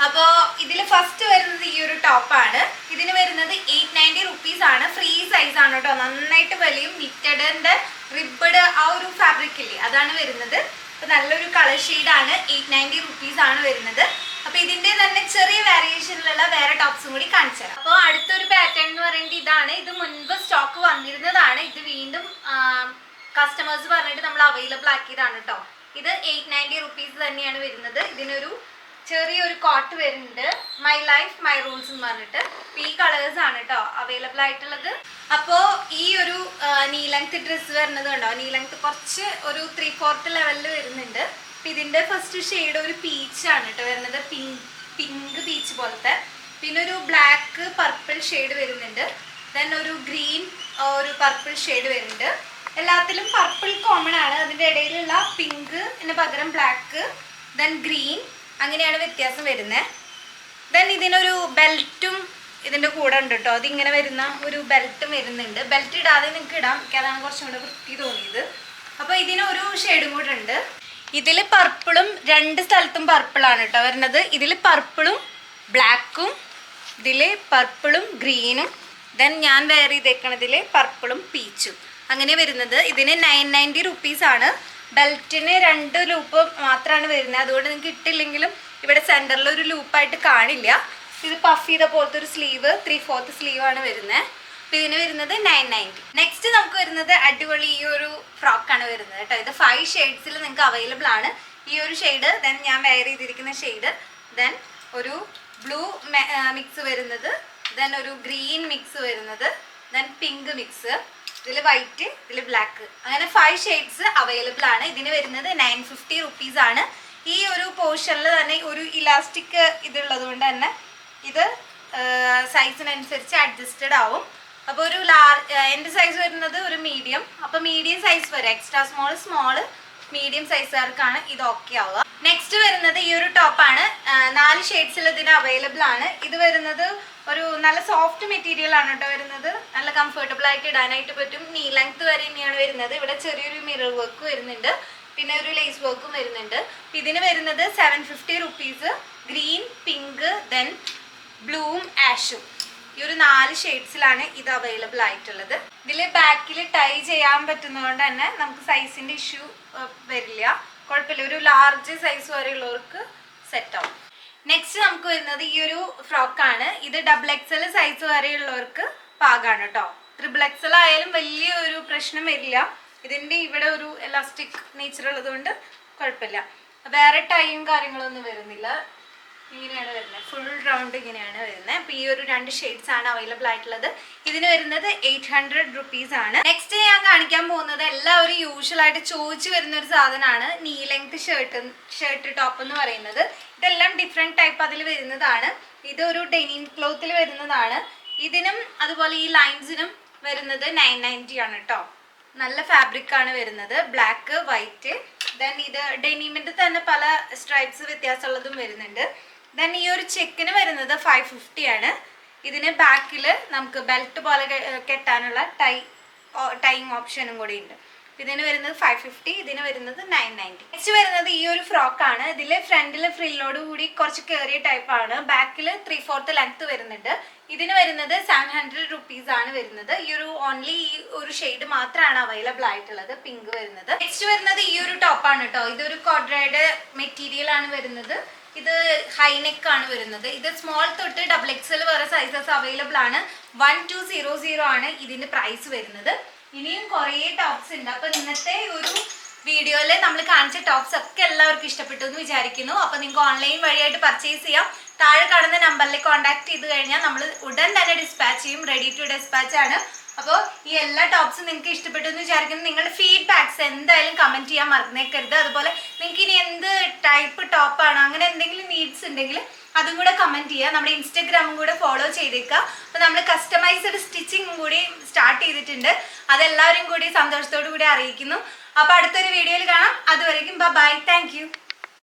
അപ്പോൾ ഇതിൽ ഫസ്റ്റ് വരുന്നത് ഈ ഒരു ടോപ്പാണ്. ഇതിന് വരുന്നത് 890 റുപ്പീസ് ആണ്. ഫ്രീ സൈസ് ആണ് കേട്ടോ. നന്നായിട്ട് വലിയും നിറ്റഡിന്റെ റിബഡ് ആ ഒരു ഫാബ്രിക് ഇല്ലേ അതാണ് വരുന്നത്. അപ്പോൾ നല്ലൊരു കളർ ഷെയ്ഡാണ്. 890 റുപ്പീസ് ആണ് വരുന്നത്. അപ്പോൾ ഇതിന്റെ തന്നെ ചെറിയ വേരിയേഷനിലുള്ള വേറെ ടോപ്സും കൂടി കാണിച്ചു തരാം. അപ്പോൾ അടുത്തൊരു പാറ്റേൺ എന്ന് പറയുന്നത് ഇതാണ്. ഇത് മുൻപ് സ്റ്റോക്ക് വന്നിരുന്നതാണ്. ഇത് വീണ്ടും കസ്റ്റമേഴ്സ് പറഞ്ഞിട്ട് നമ്മൾ അവൈലബിൾ ആക്കിയതാണ് കേട്ടോ. ഇത് 890 റുപ്പീസ് തന്നെയാണ് വരുന്നത്. ഇതിനൊരു ചെറിയൊരു കോട്ട് വരുന്നുണ്ട്. മൈ ലൈഫ് മൈ റൂൾസ് എന്ന് പറഞ്ഞിട്ട് ഈ കളേഴ്സ് ആണ് കേട്ടോ അവൈലബിൾ ആയിട്ടുള്ളത്. അപ്പോൾ ഈ ഒരു നീ ലെങ്ത് ഡ്രസ്സ് വരുന്നത് കണ്ടോ, നീ ലെങ്ത് കുറച്ച് ഒരു 3/4 ലെവലിൽ വരുന്നുണ്ട്. ഇതിന്റെ ഫസ്റ്റ് ഷെയ്ഡ് ഒരു പീച്ച് ആണ് കേട്ടോ വരുന്നത്. പിങ്ക് പീച്ച് പോലത്തെ. പിന്നെ ഒരു ബ്ലാക്ക് പർപ്പിൾ ഷെയ്ഡ് വരുന്നുണ്ട്. ദെൻ ഒരു ഗ്രീൻ ഒരു പർപ്പിൾ ഷെയ്ഡ് വരുന്നുണ്ട്. എല്ലാത്തിലും പർപ്പിൾ കോമൺ ആണ്. അതിൻ്റെ ഇടയിലുള്ള പിങ്കിന് പകരം ബ്ലാക്ക്, ദെൻ ഗ്രീൻ, അങ്ങനെയാണ് വ്യത്യാസം വരുന്നത്. ദെൻ ഇതിനൊരു ബെൽറ്റും ഇതിൻ്റെ കൂടെ ഉണ്ട് കേട്ടോ. അതിങ്ങനെ വരുന്ന ഒരു ബെൽറ്റും വരുന്നുണ്ട്. ബെൽറ്റ് ഇടാതെ നിങ്ങൾക്ക് ഇടാം. എനിക്ക് അതാണ് കുറച്ചും കൂടെ വൃത്തി തോന്നിയത്. അപ്പോൾ ഇതിനൊരു ഷെയ്ഡും കൂടെ ഉണ്ട്. ഇതിൽ പർപ്പിളും രണ്ട് സ്ഥലത്തും പർപ്പിളാണ് കേട്ടോ വരുന്നത്. ഇതിൽ പർപ്പിളും ബ്ലാക്കും, ഇതിൽ പർപ്പിളും ഗ്രീനും, ദെൻ ഞാൻ വെയർ ചെയ്തേക്കണതിൽ പർപ്പിളും പീച്ചും അങ്ങനെ വരുന്നത്. ഇതിന് 990 റുപ്പീസ് ആണ്. ബെൽറ്റിന് 2 ലൂപ്പ് മാത്രമാണ് വരുന്നത്. അതുകൊണ്ട് നിങ്ങൾക്ക് ഇട്ടില്ലെങ്കിലും ഇവിടെ സെൻറ്ററിൽ ഒരു ലൂപ്പായിട്ട് കാണില്ല. ഇത് പഫ് ചെയ്ത പോലത്തെ ഒരു സ്ലീവ്, 3/4 സ്ലീവ് ആണ് വരുന്നത്. അപ്പോൾ ഇതിന് വരുന്നത് 990. നെക്സ്റ്റ് നമുക്ക് വരുന്നത് അടിപൊളി ഈ ഒരു ഫ്രോക്കാണ് വരുന്നത് കേട്ടോ. ഇത് 5 ഷെയ്ഡ്സിൽ നിങ്ങൾക്ക് അവൈലബിൾ ആണ്. ഈ ഒരു ഷെയ്ഡ്, ദെൻ ഞാൻ വെയർ ചെയ്തിരിക്കുന്ന ഷെയ്ഡ്, ദെൻ ഒരു ബ്ലൂ മിക്സ് വരുന്നത്, ദെൻ ഒരു ഗ്രീൻ മിക്സ് വരുന്നത്, ദെൻ പിങ്ക് മിക്സ്, ഇതിൽ വൈറ്റ്, ഇതിൽ ബ്ലാക്ക്, അങ്ങനെ 5 ഷെയ്ഡ്സ് അവൈലബിൾ ആണ്. ഇതിന് വരുന്നത് 950 റുപ്പീസ് ആണ്. ഈ ഒരു പോർഷനിൽ തന്നെ ഒരു ഇലാസ്റ്റിക് ഇതുള്ളത് കൊണ്ട് തന്നെ ഇത് സൈസിനനുസരിച്ച് അഡ്ജസ്റ്റഡ് ആവും. അപ്പോൾ ഒരു എൻ്റെ സൈസ് വരുന്നത് ഒരു മീഡിയം. അപ്പോൾ മീഡിയം സൈസ് വരെ, എക്സ്ട്രാ സ്മോൾ മീഡിയം സൈസുകാർക്കാണ് ഇത് ഓക്കെ ആവുക. നെക്സ്റ്റ് വരുന്നത് ഈ ഒരു ടോപ്പാണ്. 4 ഷെയ്ഡ്സിൽ ഇതിന് അവൈലബിൾ ആണ്. ഇത് വരുന്നത് ഒരു നല്ല സോഫ്റ്റ് മെറ്റീരിയൽ ആണ് കേട്ടോ വരുന്നത്. നല്ല കംഫർട്ടബിൾ ആയിട്ട് ഇടാനായിട്ട് പറ്റും. നീ ലെങ്ത് വരെ തന്നെയാണ് വരുന്നത്. ഇവിടെ ചെറിയൊരു മിറർ വർക്ക് വരുന്നുണ്ട്. പിന്നെ ഒരു ലേസ് വർക്കും വരുന്നുണ്ട്. ഇതിന് വരുന്നത് 750 റുപ്പീസ്. ഗ്രീൻ, പിങ്ക്, ദെൻ ബ്ലൂവും ആഷും, ഈ ഒരു 4 ഷെയ്ഡ്സിലാണ് ഇത് അവൈലബിൾ ആയിട്ടുള്ളത്. ഇതിൽ ബാക്കിൽ ടൈ ചെയ്യാൻ പറ്റുന്നതുകൊണ്ട് തന്നെ നമുക്ക് സൈസിൻ്റെ ഇഷ്യൂ വരില്ല. കുഴപ്പമില്ല. ഒരു ലാർജ് സൈസ് വരെയുള്ളവർക്ക് സെറ്റ് ആവും. നെക്സ്റ്റ് നമുക്ക് വരുന്നത് ഈ ഒരു ഫ്രോക്കാണ്. ഇത് XXL സൈസ് വരെയുള്ളവർക്ക് പാകാണ് കേട്ടോ. XXL ആയാലും വലിയ ഒരു പ്രശ്നം വരില്ല. ഇതിൻ്റെ ഇവിടെ ഒരു എലാസ്റ്റിക് നേച്ചർ ഉള്ളതുകൊണ്ട് കുഴപ്പമില്ല. വേറെ ടൈം കാര്യങ്ങളൊന്നും വരുന്നില്ല. ഇങ്ങനെയാണ് വരുന്നത്. ഫുൾ റൗണ്ട് ഇങ്ങനെയാണ് വരുന്നത്. അപ്പോൾ ഈ ഒരു 2 ഷെയ്ഡ്സ് ആണ് അവൈലബിൾ ആയിട്ടുള്ളത്. ഇതിന് വരുന്നത് 800 റുപ്പീസ് ആണ്. നെക്സ്റ്റ് ഞാൻ കാണിക്കാൻ പോകുന്നത് എല്ലാവരും യൂഷ്വലായിട്ട് ചോദിച്ചു വരുന്ന ഒരു സാധനമാണ് നീ ലെങ്ത് ഷർട്ട് ടോപ്പ് എന്ന് പറയുന്നത്. ഇതെല്ലാം ഡിഫറെൻറ്റ് ടൈപ്പ് അതിൽ വരുന്നതാണ്. ഇതൊരു ഡെനിം ക്ലോത്തിൽ വരുന്നതാണ്. ഇതിനും അതുപോലെ ഈ ലൈൻസിനും വരുന്നത് 990 ആണ് കേട്ടോ. നല്ല ഫാബ്രിക് ആണ് വരുന്നത്. ബ്ലാക്ക്, വൈറ്റ്, ദെൻ ഇത് ഡെനിമിൻ്റെ തന്നെ പല സ്ട്രൈപ്സ് വ്യത്യാസമുള്ളതും വരുന്നുണ്ട്. ദെൻ ഈ ഒരു ചെക്കിന് വരുന്നത് 550 ആണ്. ഇതിന് ബാക്കിൽ നമുക്ക് ബെൽറ്റ് പോലെ കെട്ടാനുള്ള ടൈം ഓപ്ഷനും കൂടി ഉണ്ട്. ഇതിന് വരുന്നത് 550, ഇതിന് വരുന്നത് 990. നെക്സ്റ്റ് വരുന്നത് ഈ ഒരു ഫ്രോക്കാണ്. ഇതിൽ ഫ്രണ്ടിൽ ഫ്രില്ലോട് കൂടി കുറച്ച് കയറിയ ടൈപ്പാണ്. ബാക്കിൽ 3/4 ലെങ്ത് വരുന്നുണ്ട്. ഇതിന് വരുന്നത് 700 റുപ്പീസ് ആണ് വരുന്നത്. ഈ ഒരു ഓൺലി ഈ ഒരു ഷെയ്ഡ് മാത്രമാണ് അവൈലബിൾ ആയിട്ടുള്ളത്, പിങ്ക് വരുന്നത്. നെക്സ്റ്റ് വരുന്നത് ഈ ഒരു ടോപ്പാണ് കേട്ടോ. ഇതൊരു കോഡ്രയുടെ മെറ്റീരിയൽ ആണ് വരുന്നത്. ഇത് ഹൈനെക്ക് ആണ് വരുന്നത്. ഇത് സ്മോൾ തൊട്ട് XXL വരെ സൈസസ് അവൈലബിൾ ആണ്. 1200 ആണ് ഇതിന്റെ പ്രൈസ് വരുന്നത്. ഇനിയും കുറേ ടോപ്സ് ഉണ്ട്. അപ്പോൾ ഇന്നത്തെ ഒരു വീഡിയോയിൽ നമ്മൾ കാണിച്ച ടോപ്സ് ഒക്കെ എല്ലാവർക്കും ഇഷ്ടപ്പെട്ടു എന്ന് വിചാരിക്കുന്നു. അപ്പോൾ നിങ്ങൾക്ക് ഓൺലൈൻ വഴിയായിട്ട് പർച്ചേസ് ചെയ്യാം. താഴെ കാണുന്ന നമ്പറിൽ കോൺടാക്ട് ചെയ്ത് കഴിഞ്ഞാൽ നമ്മൾ ഉടൻ തന്നെ ഡിസ്പാച്ച് ചെയ്യും. റെഡി ടു ഡിസ്പാച്ച് ആണ്. അപ്പോൾ ഈ എല്ലാ ടോപ്സും നിങ്ങൾക്ക് ഇഷ്ടപ്പെട്ടു എന്ന് വിചാരിക്കുന്നു. നിങ്ങളുടെ ഫീഡ്ബാക്സ് എന്തായാലും കമൻറ്റ് ചെയ്യാൻ മറന്നേക്കരുത്. അതുപോലെ നിങ്ങൾക്ക് ഇനി എന്ത് ടൈപ്പ് ടോപ്പാണ് അങ്ങനെ എന്തെങ്കിലും നീഡ്സ് ഉണ്ടെങ്കിൽ അതും കൂടെ കമൻറ്റ് ചെയ്യുക. നമ്മുടെ ഇൻസ്റ്റഗ്രാമും കൂടെ ഫോളോ ചെയ്തേക്കുക. അപ്പോൾ നമ്മൾ കസ്റ്റമൈസ്ഡ് സ്റ്റിച്ചിങ്ങും കൂടി സ്റ്റാർട്ട് ചെയ്തിട്ടുണ്ട്. അതെല്ലാവരും കൂടി സന്തോഷത്തോടു കൂടി അറിയിക്കുന്നു. അപ്പോൾ അടുത്തൊരു വീഡിയോയിൽ കാണാം. അതുവരേക്കും ബൈ. Thank you.